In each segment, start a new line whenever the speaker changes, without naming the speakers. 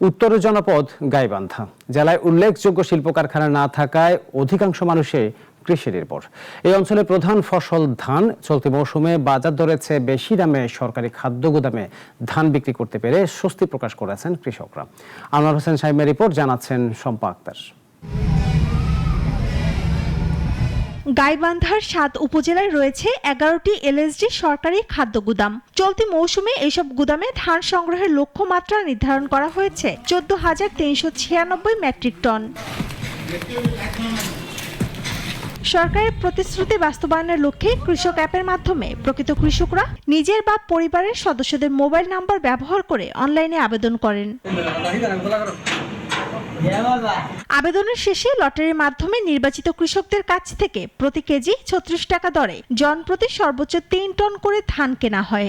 উত্তর জনপদ গাইবান্ধা জেলায় উল্লেখযোগ্য শিল্প কারখানা না থাকায় অধিকাংশ মানুষে কৃষি নির্ভর। এই অঞ্চলের প্রধান ফসল ধান। চলতি মৌসুমে বাজার দরের চেয়ে বেশি দামে সরকারি খাদ্য গুদামে ধান বিক্রি করতে পেরে স্বস্তি প্রকাশ করেছেন কৃষকরা। আনোয়ার হোসেন শাইমের রিপোর্ট, জানাচ্ছেন শম্পা আক্তার।
গাইবান্ধার ৭ উপজেলায় রয়েছে ১১টি এলএসডি সরকারি খাদ্য গুদাম। চলতি মৌসুমে এইসব গুদামে ধান সংগ্রহের লক্ষ্যমাত্রা নির্ধারণ করা হয়েছে ১৪,৩৯৬ মেট্রিক টন। সরকারের প্রতিশ্রুতি বাস্তবায়নের লক্ষ্যে কৃষক অ্যাপের মাধ্যমে প্রকৃত কৃষকরা নিজের বা পরিবারের সদস্যদের মোবাইল নাম্বার ব্যবহার করে অনলাইনে আবেদন করেন। আবেদনের শেষে লটারির মাধ্যমে নির্বাচিত কৃষকদের কাছ থেকে প্রতি কেজি ৩৬ টাকা দরে জনপ্রতি সর্বোচ্চ ৩ টন করে ধান কেনা হয়।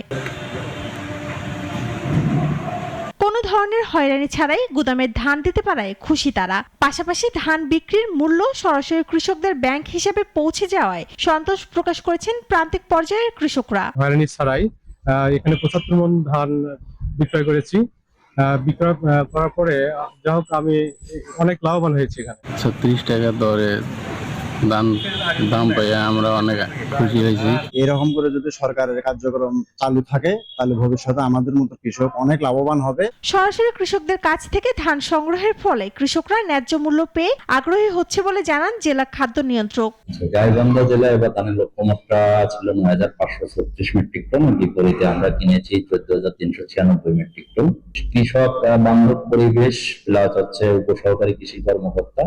কোনো ধরনের হয়রানি ছাড়াই গুদামের ধান দিতে পারায় খুশি তারা। পাশাপাশি ধান বিক্রির মূল্য সরাসরি কৃষকদের ব্যাংক হিসেবে পৌঁছে যাওয়ায় সন্তোষ প্রকাশ করেছেন প্রান্তিক পর্যায়ের কৃষকরা।
হয়রানি ছাড়াই এখানে ৭৫ মণ ধান বিক্রয় করেছি। বিক্রয় করার পরে যা হোক আমি অনেক লাভবান হয়েছি। এখানে
৩৬ টাকা দরে দাম পেয়ে আমরা অনেক খুশি হয়েছি।
এরকম করে যদি সরকারের কার্যক্রম চালু থাকে তাহলে ভবিষ্যতে আমাদের মতো কৃষক অনেক লাভবান হবে।
সরাসরি কৃষকদের কাছ থেকে ধান সংগ্রহের ফলে কৃষকরা ন্যায্য মূল্য পেয়ে আগ্রহী হচ্ছে বলে জানান জেলা খাদ্য নিয়ন্ত্রক।
গাইবান্ধা জেলায় এবার ধানের লক্ষ্যমাত্রা ছিল ৯,৫৩৬ মেট্রিক টন, বিপরীতে আমরা কিনেছি ১৪,৩৯৬ মেট্রিক টন। কৃষক বান্ধব পরিবেশ প্লাস হচ্ছে উপসহকারী কৃষি কর্মকর্তা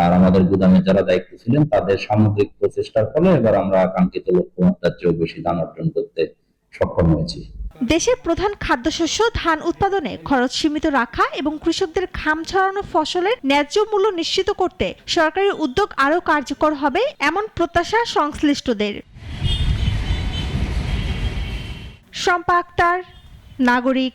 আর আমাদের গুদামে যারা দায়িত্ব ছিলেন তাদের সামগ্রিক প্রচেষ্টার ফলে এবার আমরা আকাঙ্ক্ষিত লক্ষ্যমাত্রার চেয়েও বেশি ধান অর্জন করতে সক্ষম হয়েছি।
দেশের প্রধান খাদ্যশস্য ধান উৎপাদনে খরচ সীমিত রাখা এবং কৃষকদের ঘাম ঝরানো ফসলের ন্যায্য মূল্য নিশ্চিত করতে সরকারি উদ্যোগ আরও কার্যকর হবে এমন প্রত্যাশা সংশ্লিষ্টদের। শম্পা আক্তার, নাগরিক।